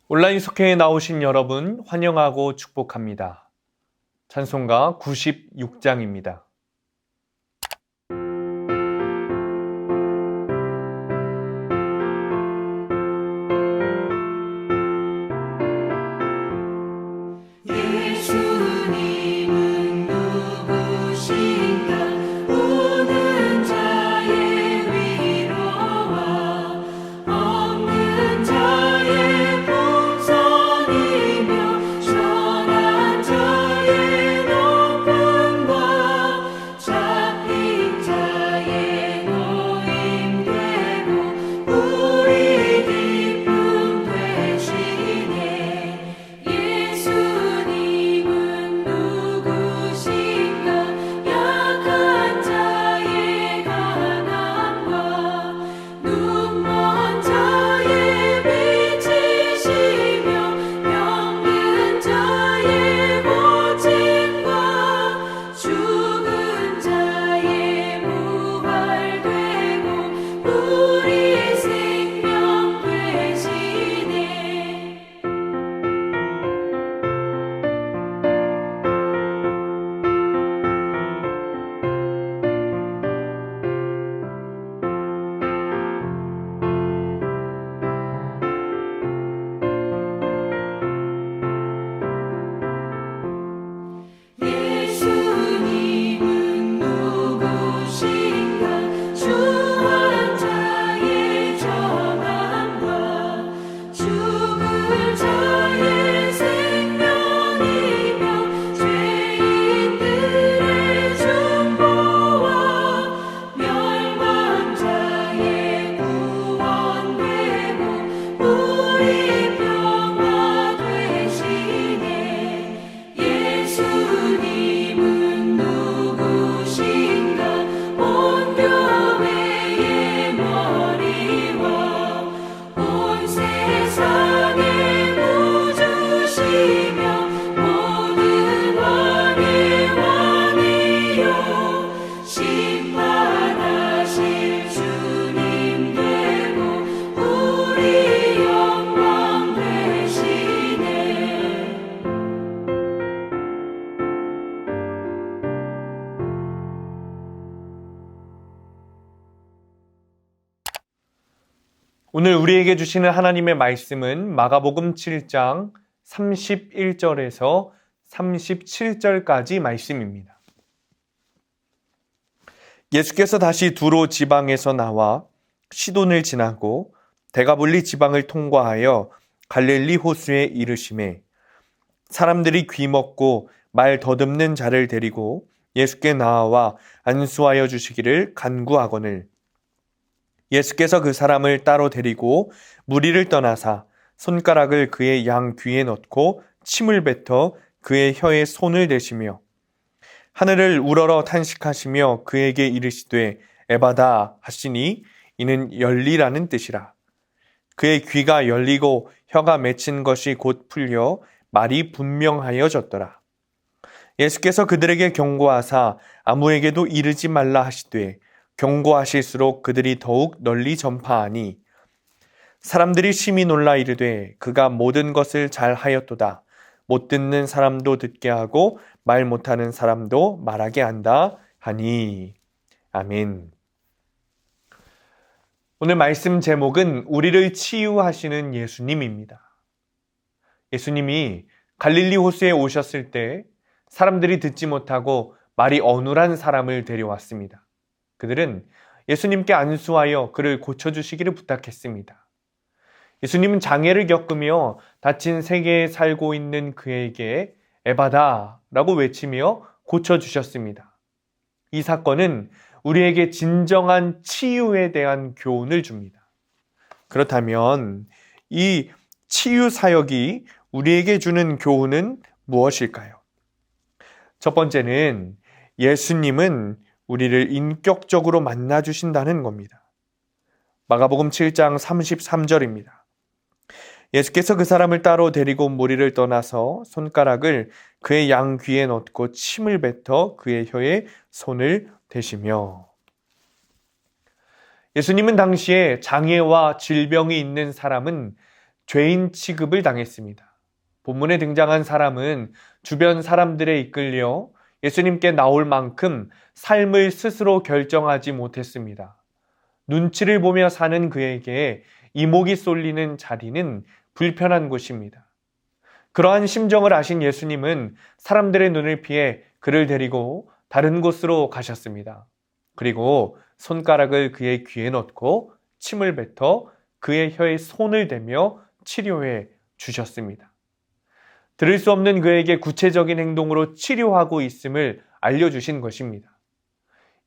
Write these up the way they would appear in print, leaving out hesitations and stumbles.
온라인 속회에 나오신 여러분 환영하고 축복합니다. 찬송가 96장입니다. 예수님은 누구신가 우는 자의 위로와 없는 자의 풍성이며 선한 자의 높음과 잡힌 자의 노임 되고 우리 기쁨 되시네. 예수님은 누구신가 약한 자의 가난과 눈먼 자의 빛이시며 병든 자의 고침과 죽은 자의 부활되고 우리 생명 되시네. 예수님은 누구신가 주한 자의 전함과 죽을 자의 생명이며 죄인들의 중보와 멸망 자의 구원되고 우리 평화 되시네. 예수님은 누구신가 온 교회의 머리와 온 세상의 구주시며 모든 왕의 왕이요 심판하실 주님 되고 우리 영광 되시네. 오늘 우리에게 주시는 하나님의 말씀은 마가복음 7장 31절에서 37절까지 말씀입니다. 예수께서 다시 두로 지방에서 나와 시돈을 지나고 데가볼리 지방을 통과하여 갈릴리 호수에 이르시매 사람들이 귀먹고 말 더듬는 자를 데리고 예수께 나와 안수하여 주시기를 간구하거늘 예수께서 그 사람을 따로 데리고 무리를 떠나사 손가락을 그의 양 귀에 넣고 침을 뱉어 그의 혀에 손을 대시며 하늘을 우러러 탄식하시며 그에게 이르시되 에바다 하시니 이는 열리라는 뜻이라. 그의 귀가 열리고 혀가 맺힌 것이 곧 풀려 말이 분명하여졌더라. 예수께서 그들에게 경고하사 아무에게도 이르지 말라 하시되 경고하실수록 그들이 더욱 널리 전파하니 사람들이 심히 놀라 이르되 그가 모든 것을 잘 하였도다. 못 듣는 사람도 듣게 하고 말 못하는 사람도 말하게 한다 하니. 아멘. 오늘 말씀 제목은 우리를 치유하시는 예수님입니다. 예수님이 갈릴리 호수에 오셨을 때 사람들이 듣지 못하고 말이 어눌한 사람을 데려왔습니다. 그들은 예수님께 안수하여 그를 고쳐주시기를 부탁했습니다. 예수님은 장애를 겪으며 다친 세계에 살고 있는 그에게 에바다 라고 외치며 고쳐주셨습니다. 이 사건은 우리에게 진정한 치유에 대한 교훈을 줍니다. 그렇다면 이 치유 사역이 우리에게 주는 교훈은 무엇일까요? 첫 번째는 예수님은 우리를 인격적으로 만나주신다는 겁니다. 마가복음 7장 33절입니다. 예수께서 그 사람을 따로 데리고 무리를 떠나서 손가락을 그의 양 귀에 넣고 침을 뱉어 그의 혀에 손을 대시며. 예수님은 당시에 장애와 질병이 있는 사람은 죄인 취급을 당했습니다. 본문에 등장한 사람은 주변 사람들에 이끌려 예수님께 나올 만큼 삶을 스스로 결정하지 못했습니다. 눈치를 보며 사는 그에게 이목이 쏠리는 자리는 불편한 곳입니다. 그러한 심정을 아신 예수님은 사람들의 눈을 피해 그를 데리고 다른 곳으로 가셨습니다. 그리고 손가락을 그의 귀에 넣고 침을 뱉어 그의 혀에 손을 대며 치료해 주셨습니다. 들을 수 없는 그에게 구체적인 행동으로 치료하고 있음을 알려주신 것입니다.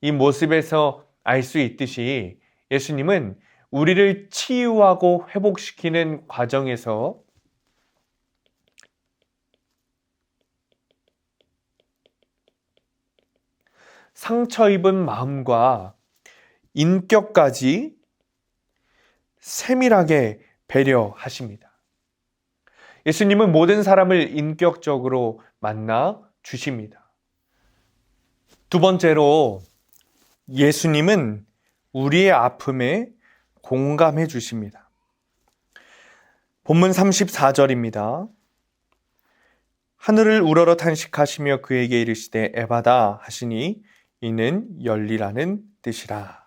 이 모습에서 알 수 있듯이 예수님은 우리를 치유하고 회복시키는 과정에서 상처 입은 마음과 인격까지 세밀하게 배려하십니다. 예수님은 모든 사람을 인격적으로 만나 주십니다. 두 번째로 예수님은 우리의 아픔에 공감해 주십니다. 본문 34절입니다. 하늘을 우러러 탄식하시며 그에게 이르시되 에바다 하시니 이는 열리라는 뜻이라.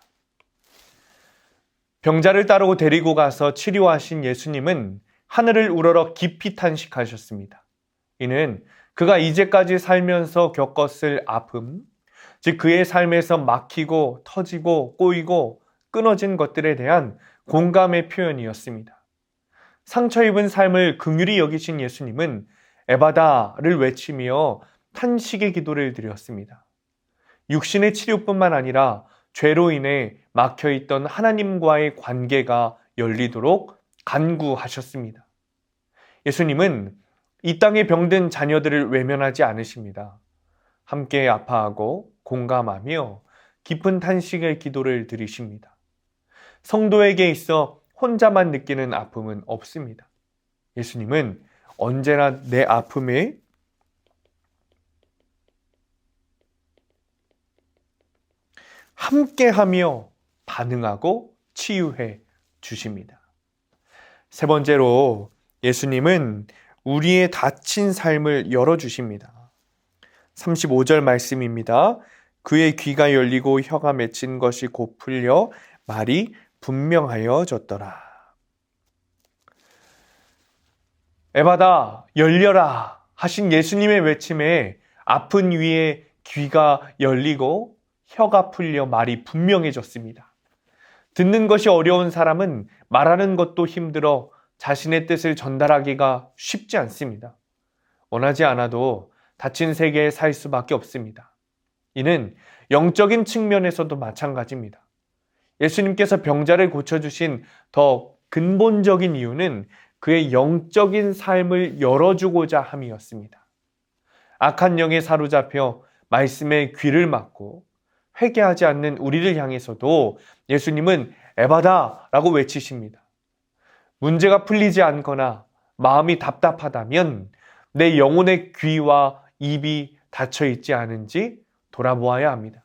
병자를 따르고 데리고 가서 치료하신 예수님은 하늘을 우러러 깊이 탄식하셨습니다. 이는 그가 이제까지 살면서 겪었을 아픔, 즉 그의 삶에서 막히고 터지고 꼬이고 끊어진 것들에 대한 공감의 표현이었습니다. 상처 입은 삶을 긍휼히 여기신 예수님은 에바다를 외치며 탄식의 기도를 드렸습니다. 육신의 치료뿐만 아니라 죄로 인해 막혀있던 하나님과의 관계가 열리도록 간구하셨습니다. 예수님은 이 땅에 병든 자녀들을 외면하지 않으십니다. 함께 아파하고 공감하며 깊은 탄식의 기도를 드리십니다. 성도에게 있어 혼자만 느끼는 아픔은 없습니다. 예수님은 언제나 내 아픔에 함께하며 반응하고 치유해 주십니다. 세 번째로 예수님은 우리의 닫힌 삶을 열어주십니다. 35절 말씀입니다. 그의 귀가 열리고 혀가 맺힌 것이 곧 풀려 말이 분명하여졌더라. 에바다 열려라 하신 예수님의 외침에 아픈 위에 귀가 열리고 혀가 풀려 말이 분명해졌습니다. 듣는 것이 어려운 사람은 말하는 것도 힘들어 자신의 뜻을 전달하기가 쉽지 않습니다. 원하지 않아도 닫힌 세계에 살 수밖에 없습니다. 이는 영적인 측면에서도 마찬가지입니다. 예수님께서 병자를 고쳐주신 더 근본적인 이유는 그의 영적인 삶을 열어주고자 함이었습니다. 악한 영에 사로잡혀 말씀에 귀를 막고 회개하지 않는 우리를 향해서도 예수님은 에바다라고 외치십니다. 문제가 풀리지 않거나 마음이 답답하다면 내 영혼의 귀와 입이 닫혀 있지 않은지 돌아보아야 합니다.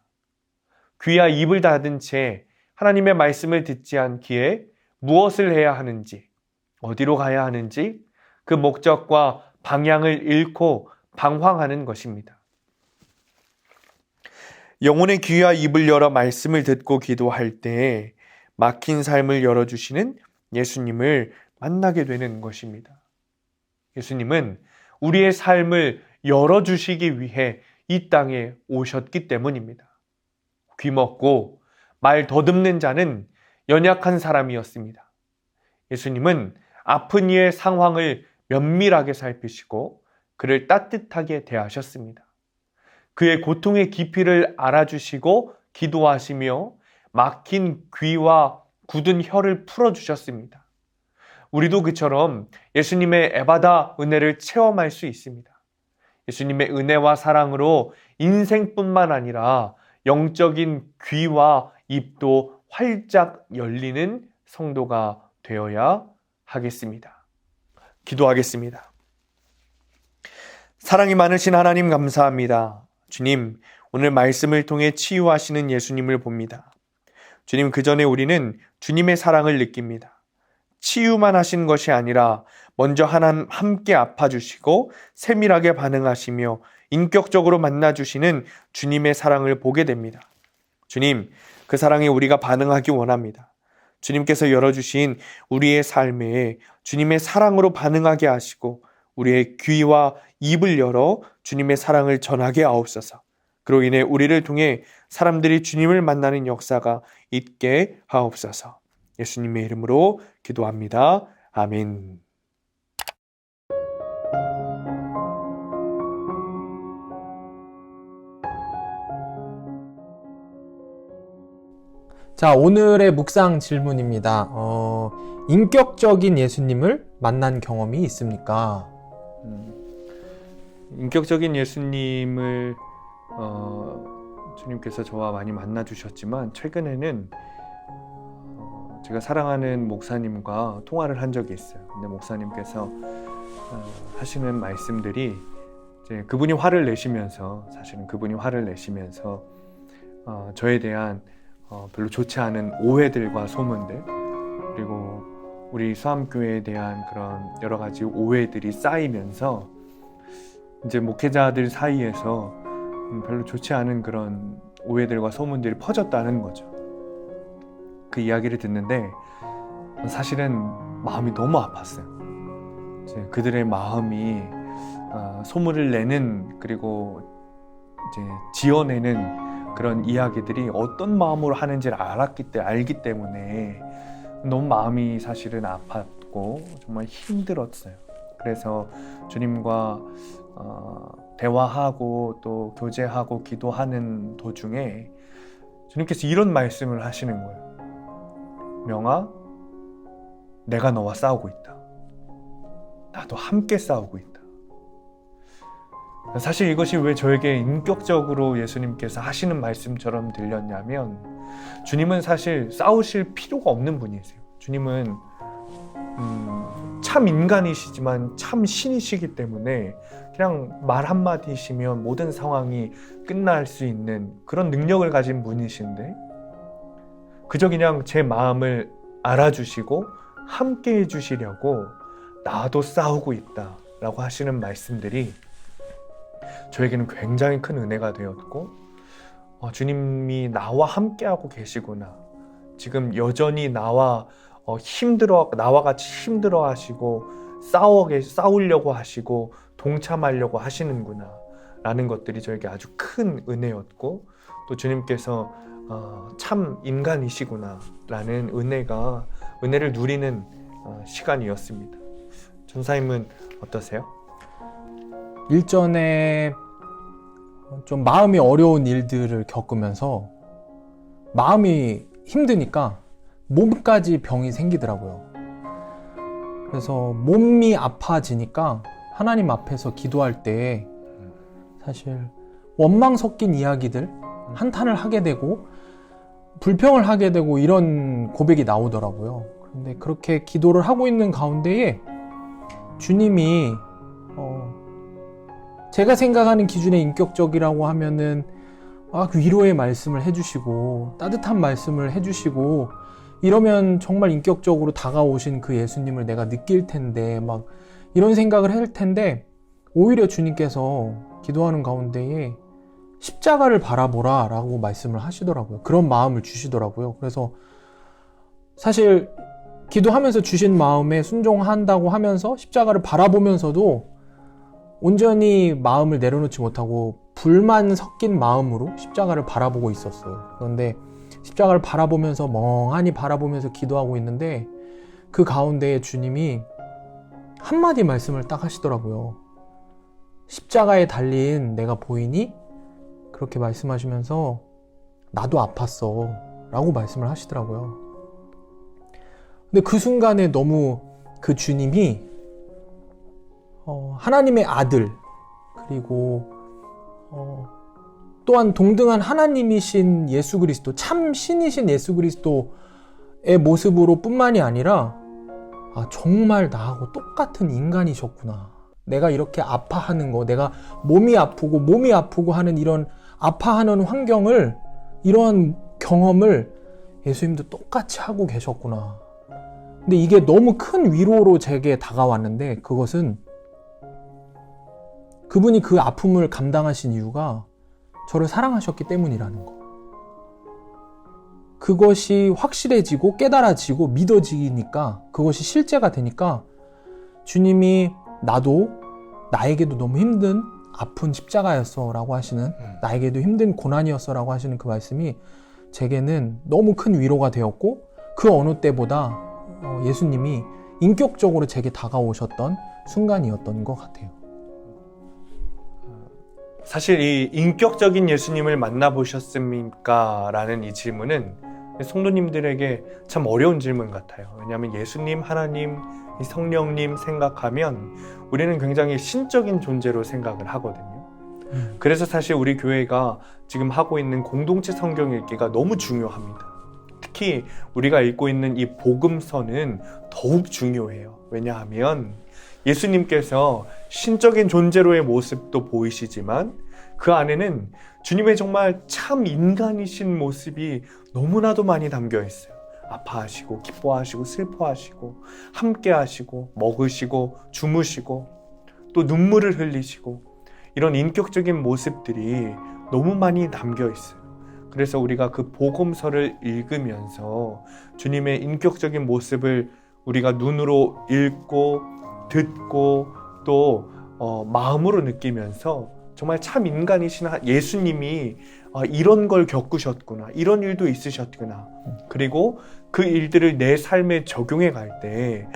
귀와 입을 닫은 채 하나님의 말씀을 듣지 않기에 무엇을 해야 하는지, 어디로 가야 하는지 그 목적과 방향을 잃고 방황하는 것입니다. 영혼의 귀와 입을 열어 말씀을 듣고 기도할 때 막힌 삶을 열어주시는 예수님을 만나게 되는 것입니다. 예수님은 우리의 삶을 열어주시기 위해 이 땅에 오셨기 때문입니다. 귀먹고 말 더듬는 자는 연약한 사람이었습니다. 예수님은 아픈 이의 상황을 면밀하게 살피시고 그를 따뜻하게 대하셨습니다. 그의 고통의 깊이를 알아주시고 기도하시며 막힌 귀와 굳은 혀를 풀어주셨습니다. 우리도 그처럼 예수님의 에바다 은혜를 체험할 수 있습니다. 예수님의 은혜와 사랑으로 인생뿐만 아니라 영적인 귀와 입도 활짝 열리는 성도가 되어야 하겠습니다. 기도하겠습니다. 사랑이 많으신 하나님 감사합니다. 주님, 오늘 말씀을 통해 치유하시는 예수님을 봅니다. 주님, 그 전에 우리는 주님의 사랑을 느낍니다. 치유만 하신 것이 아니라 먼저 함께 아파주시고 세밀하게 반응하시며 인격적으로 만나주시는 주님의 사랑을 보게 됩니다. 주님, 그 사랑에 우리가 반응하기 원합니다. 주님께서 열어주신 우리의 삶에 주님의 사랑으로 반응하게 하시고 우리의 귀와 입을 열어 주님의 사랑을 전하게 하옵소서. 그로 인해 우리를 통해 사람들이 주님을 만나는 역사가 있게 하옵소서. 예수님의 이름으로 기도합니다. 아멘. 자, 오늘의 묵상 질문입니다. 인격적인 예수님을 만난 경험이 있습니까? 인격적인 예수님을 주님께서 저와 많이 만나 주셨지만 최근에는 제가 사랑하는 목사님과 통화를 한 적이 있어요. 근데 목사님께서 하시는 말씀들이 이제 그분이 화를 내시면서 저에 대한 별로 좋지 않은 오해들과 소문들, 그리고 우리 수암교회에 대한 그런 여러 가지 오해들이 쌓이면서 이제 목회자들 사이에서 별로 좋지 않은 그런 오해들과 소문들이 퍼졌다는 거죠. 그 이야기를 듣는데 사실은 마음이 너무 아팠어요. 이제 그들의 마음이 소문을 내는, 그리고 이제 지어내는 그런 이야기들이 어떤 마음으로 하는지를 알기 때문에 너무 마음이 사실은 아팠고 정말 힘들었어요. 그래서 주님과 대화하고 또 교제하고 기도하는 도중에 주님께서 이런 말씀을 하시는 거예요. 명아, 내가 너와 싸우고 있다. 나도 함께 싸우고 있다. 사실 이것이 왜 저에게 인격적으로 예수님께서 하시는 말씀처럼 들렸냐면, 주님은 사실 싸우실 필요가 없는 분이세요. 주님은 참 인간이시지만 참 신이시기 때문에 그냥 말 한마디시면 모든 상황이 끝날 수 있는 그런 능력을 가진 분이신데, 그저 그냥 제 마음을 알아주시고 함께 해주시려고 나도 싸우고 있다 라고 하시는 말씀들이 저에게는 굉장히 큰 은혜가 되었고, 주님이 나와 함께하고 계시구나, 지금 여전히 나와 같이 힘들어 하시고 싸우려고 하시고 동참하려고 하시는구나 라는 것들이 저에게 아주 큰 은혜였고, 또 주님께서 참 인간이시구나 라는 은혜를 누리는 시간이었습니다. 전사님은 어떠세요? 일전에 좀 마음이 어려운 일들을 겪으면서 마음이 힘드니까 몸까지 병이 생기더라고요. 그래서 몸이 아파지니까 하나님 앞에서 기도할 때 사실 원망 섞인 이야기들, 한탄을 하게 되고 불평을 하게 되고 이런 고백이 나오더라고요. 그런데 그렇게 기도를 하고 있는 가운데에 주님이 제가 생각하는 기준의 인격적이라고 하면은 그 위로의 말씀을 해주시고 따뜻한 말씀을 해주시고 이러면 정말 인격적으로 다가오신 그 예수님을 내가 느낄 텐데, 막 이런 생각을 할 텐데, 오히려 주님께서 기도하는 가운데에 십자가를 바라보라 라고 말씀을 하시더라고요. 그런 마음을 주시더라고요. 그래서 사실 기도하면서 주신 마음에 순종한다고 하면서 십자가를 바라보면서도 온전히 마음을 내려놓지 못하고 불만 섞인 마음으로 십자가를 바라보고 있었어요. 그런데 십자가를 바라보면서 멍하니 바라보면서 기도하고 있는데 그 가운데에 주님이 한마디 말씀을 딱 하시더라고요. 십자가에 달린 내가 보이니? 그렇게 말씀하시면서 나도 아팠어 라고 말씀을 하시더라고요. 근데 그 순간에 너무 그 주님이 하나님의 아들, 그리고 또한 동등한 하나님이신 예수 그리스도, 참 신이신 예수 그리스도의 모습으로 뿐만이 아니라 정말 나하고 똑같은 인간이셨구나. 내가 이렇게 아파하는 거, 내가 몸이 아프고 하는 이런 아파하는 환경을, 이러한 경험을 예수님도 똑같이 하고 계셨구나 근데 이게 너무 큰 위로로 제게 다가왔는데 그것은 그분이 그 아픔을 감당하신 이유가 저를 사랑하셨기 때문이라는 거. 그것이 확실해지고 깨달아지고 믿어지니까 그것이 실제가 되니까 주님이 나에게도 너무 힘든 아픈 십자가였어 라고 하시는, 나에게도 힘든 고난이었어 라고 하시는 그 말씀이 제게는 너무 큰 위로가 되었고, 그 어느 때보다 예수님이 인격적으로 제게 다가오셨던 순간이었던 것 같아요. 사실 이 인격적인 예수님을 만나보셨습니까? 라는 이 질문은 성도님들에게 참 어려운 질문 같아요. 왜냐하면 예수님, 하나님, 이 성령님 생각하면 우리는 굉장히 신적인 존재로 생각을 하거든요. 그래서 사실 우리 교회가 지금 하고 있는 공동체 성경 읽기가 너무 중요합니다. 특히 우리가 읽고 있는 이 복음서는 더욱 중요해요. 왜냐하면 예수님께서 신적인 존재로의 모습도 보이시지만 그 안에는 주님의 정말 참 인간이신 모습이 너무나도 많이 담겨 있어요. 아파하시고 기뻐하시고 슬퍼하시고 함께하시고 먹으시고 주무시고 또 눈물을 흘리시고 이런 인격적인 모습들이 너무 많이 담겨 있어요. 그래서 우리가 그 복음서를 읽으면서 주님의 인격적인 모습을 우리가 눈으로 읽고 듣고 또 마음으로 느끼면서 정말 참 인간이신 예수님이 이런 걸 겪으셨구나, 이런 일도 있으셨구나, 그리고 그 일들을 내 삶에 적용해 갈 때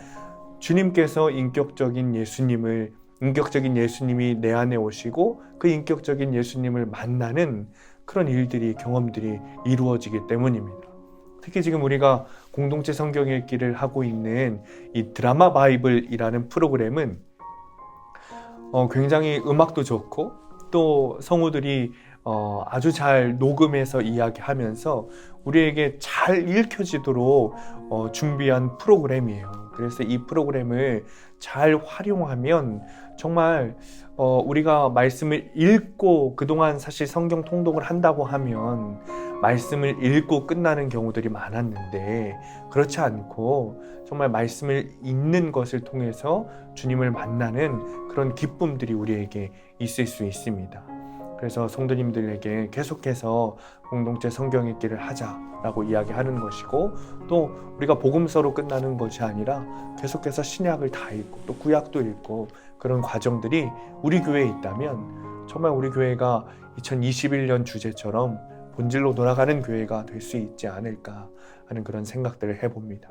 주님께서 인격적인 예수님이 내 안에 오시고 그 인격적인 예수님을 만나는 그런 일들이, 경험들이 이루어지기 때문입니다. 특히 지금 우리가 공동체 성경 읽기를 하고 있는 이 드라마 바이블이라는 프로그램은 굉장히 음악도 좋고 또 성우들이 아주 잘 녹음해서 이야기하면서 우리에게 잘 읽혀지도록 준비한 프로그램이에요. 그래서 이 프로그램을 잘 활용하면 정말 우리가 말씀을 읽고, 그동안 사실 성경 통독을 한다고 하면 말씀을 읽고 끝나는 경우들이 많았는데 그렇지 않고 정말 말씀을 읽는 것을 통해서 주님을 만나는 그런 기쁨들이 우리에게 있을 수 있습니다. 그래서 성도님들에게 계속해서 공동체 성경 읽기를 하자라고 이야기하는 것이고, 또 우리가 복음서로 끝나는 것이 아니라 계속해서 신약을 다 읽고 또 구약도 읽고 그런 과정들이 우리 교회에 있다면 정말 우리 교회가 2021년 주제처럼 본질로 돌아가는 교회가 될 수 있지 않을까 하는 그런 생각들을 해봅니다.